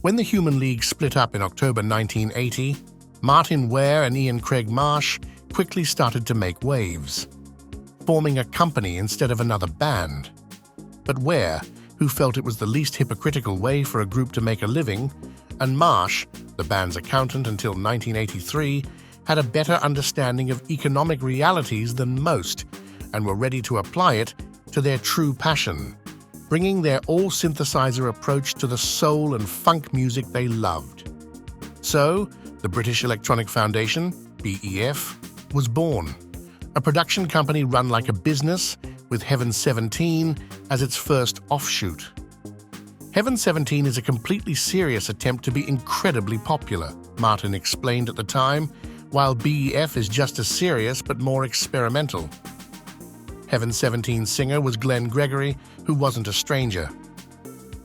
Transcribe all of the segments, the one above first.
When the Human League split up in October 1980, Martin Ware and Ian Craig Marsh quickly started to make waves, forming a company instead of another band. But Ware, who felt it was the least hypocritical way for a group to make a living, and Marsh, the band's accountant until 1983, had a better understanding of economic realities than most and were ready to apply it to their true passion, bringing their all-synthesizer approach to the soul and funk music they loved. So, the British Electronic Foundation, BEF, was born, a production company run like a business with Heaven 17 as its first offshoot. Heaven 17 is a completely serious attempt to be incredibly popular, Martin explained at the time, while BEF is just as serious but more experimental. Heaven 17's singer was Glenn Gregory, who wasn't a stranger.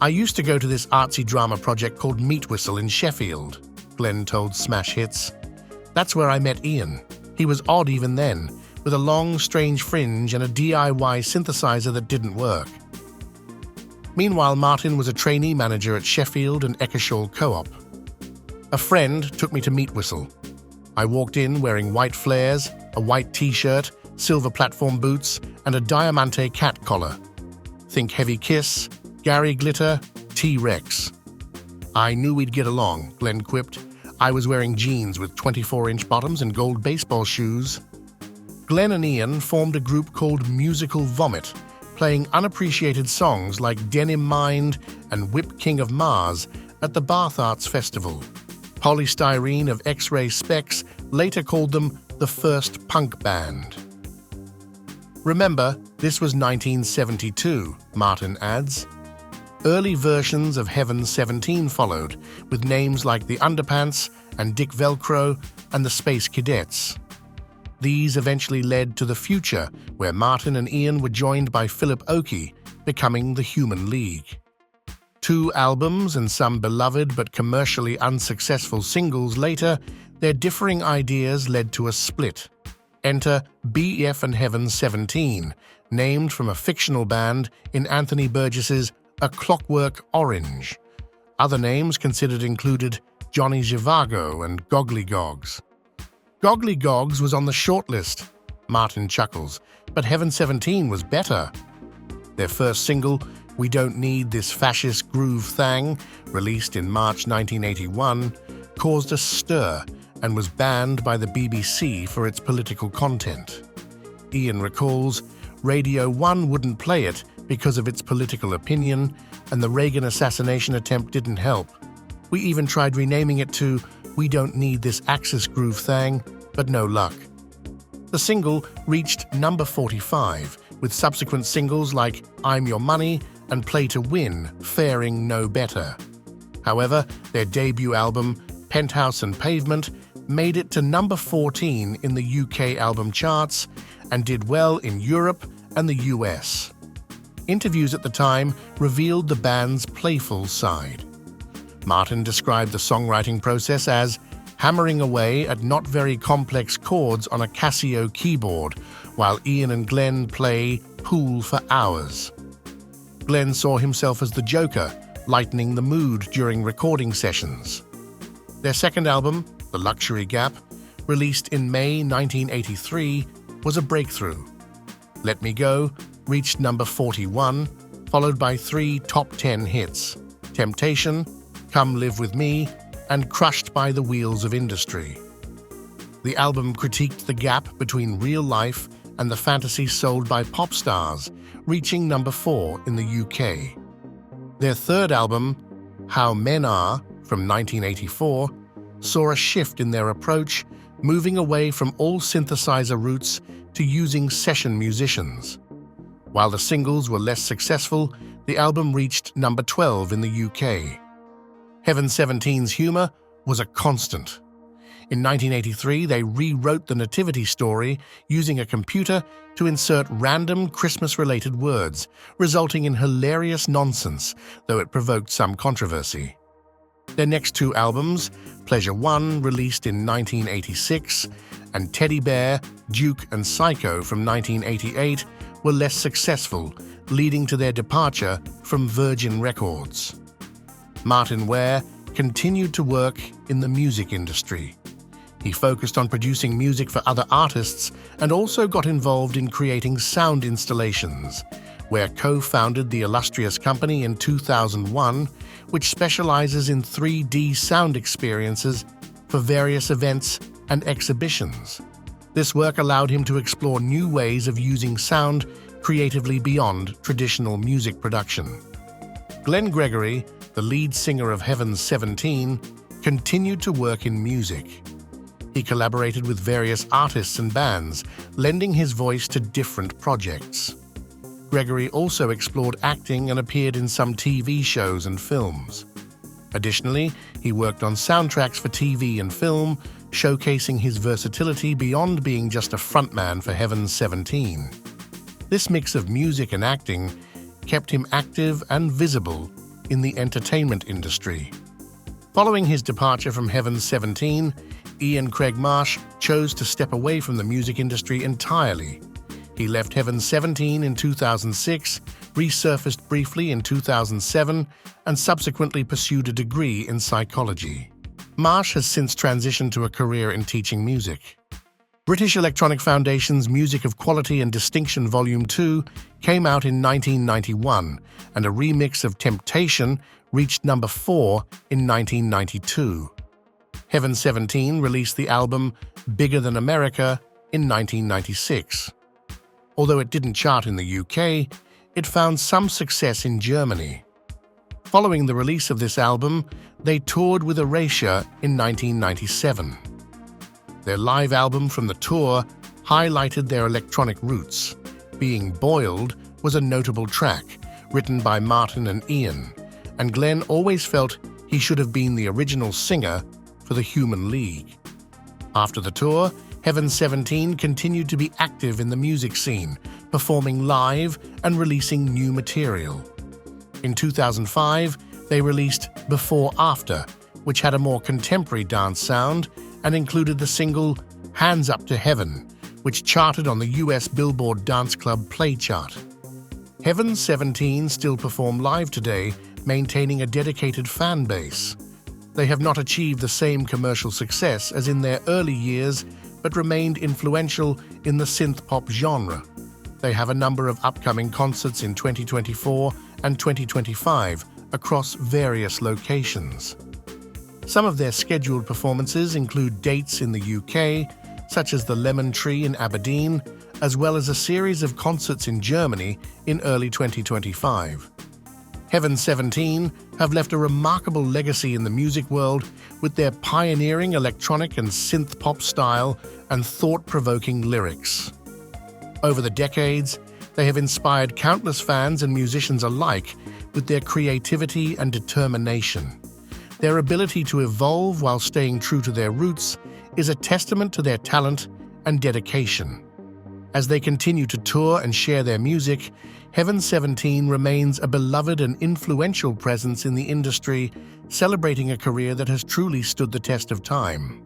"I used to go to this artsy drama project called Meat Whistle in Sheffield," Glenn told Smash Hits. "That's where I met Ian. He was odd even then, with a long, strange fringe and a DIY synthesizer that didn't work." Meanwhile, Martin was a trainee manager at Sheffield and Eccleshall Co-op. "A friend took me to Meat Whistle. I walked in wearing white flares, a white t-shirt, silver platform boots, and a Diamante cat collar. Think Heavy Kiss, Gary Glitter, T-Rex. I knew we'd get along," Glenn quipped. "I was wearing jeans with 24-inch bottoms and gold baseball shoes." Glenn and Ian formed a group called Musical Vomit, playing unappreciated songs like Denim Mind and Whip King of Mars at the Bath Arts Festival. Polystyrene of X-Ray Specs later called them the first punk band. Remember, this was 1972, Martin adds. Early versions of Heaven 17 followed, with names like the Underpants and Dick Velcro and the Space Cadets. These eventually led to the future, where Martin and Ian were joined by Philip Oakey, becoming the Human League. 2 albums and some beloved but commercially unsuccessful singles later, their differing ideas led to a split. Enter BEF and Heaven 17, named from a fictional band in Anthony Burgess's A Clockwork Orange. Other names considered included Johnny Zhivago and Goggly Gogs. Goggly Gogs was on the shortlist, Martin chuckles, but Heaven 17 was better. Their first single, We Don't Need This Fascist Groove Thang, released in March 1981, caused a stir and was banned by the BBC for its political content. Ian recalls, Radio 1 wouldn't play it because of its political opinion, and the Reagan assassination attempt didn't help. We even tried renaming it to We Don't Need This Axis Groove Thang, but no luck. The single reached number 45, with subsequent singles like I'm Your Money and Play to Win faring no better. However, their debut album, Penthouse and Pavement, made it to number 14 in the UK album charts and did well in Europe and the US. Interviews at the time revealed the band's playful side. Martin described the songwriting process as hammering away at not very complex chords on a Casio keyboard, while Ian and Glenn play pool for hours. Glenn saw himself as the Joker, lightening the mood during recording sessions. Their second album, The Luxury Gap, released in May 1983, was a breakthrough. Let Me Go reached number 41, followed by 3 top 10 hits, Temptation, Come Live With Me, and Crushed by the Wheels of Industry. The album critiqued the gap between real life and the fantasy sold by pop stars, reaching number 4 in the UK. Their third album, How Men Are, from 1984, saw a shift in their approach, moving away from all synthesizer roots to using session musicians. While the singles were less successful, the album reached number 12 in the UK. Heaven 17's humor was a constant. In 1983, they rewrote the Nativity story using a computer to insert random Christmas-related words, resulting in hilarious nonsense, though it provoked some controversy. Their next 2 albums, Pleasure One, released in 1986, and Teddy Bear, Duke and Psycho from 1988, were less successful, leading to their departure from Virgin Records. Martin Ware continued to work in the music industry. He focused on producing music for other artists and also got involved in creating sound installations, where co-founded the illustrious company in 2001, which specializes in 3D sound experiences for various events and exhibitions. This work allowed him to explore new ways of using sound creatively beyond traditional music production. Glenn Gregory, the lead singer of Heaven 17, continued to work in music. He collaborated with various artists and bands, lending his voice to different projects. Gregory also explored acting and appeared in some TV shows and films. Additionally, he worked on soundtracks for TV and film, showcasing his versatility beyond being just a frontman for Heaven 17. This mix of music and acting kept him active and visible in the entertainment industry. Following his departure from Heaven 17, Ian Craig Marsh chose to step away from the music industry entirely. He left Heaven 17 in 2006, resurfaced briefly in 2007, and subsequently pursued a degree in psychology. Marsh has since transitioned to a career in teaching music. British Electronic Foundation's Music of Quality and Distinction Volume 2 came out in 1991, and a remix of Temptation reached number 4 in 1992. Heaven 17 released the album Bigger Than America in 1996. Although it didn't chart in the UK, it found some success in Germany. Following the release of this album, they toured with Erasure in 1997. Their live album from the tour highlighted their electronic roots. Being Boiled was a notable track, written by Martin and Ian, and Glenn always felt he should have been the original singer for the Human League. After the tour, Heaven 17 continued to be active in the music scene, performing live and releasing new material. In 2005, they released Before After, which had a more contemporary dance sound and included the single Hands Up to Heaven, which charted on the US Billboard Dance Club Play Chart. Heaven 17 still perform live today, maintaining a dedicated fan base. They have not achieved the same commercial success as in their early years, but remained influential in the synth-pop genre. They have a number of upcoming concerts in 2024 and 2025 across various locations. Some of their scheduled performances include dates in the UK, such as the Lemon Tree in Aberdeen, as well as a series of concerts in Germany in early 2025. Heaven 17 have left a remarkable legacy in the music world with their pioneering electronic and synth-pop style and thought-provoking lyrics. Over the decades, they have inspired countless fans and musicians alike with their creativity and determination. Their ability to evolve while staying true to their roots is a testament to their talent and dedication. As they continue to tour and share their music, Heaven 17 remains a beloved and influential presence in the industry, celebrating a career that has truly stood the test of time.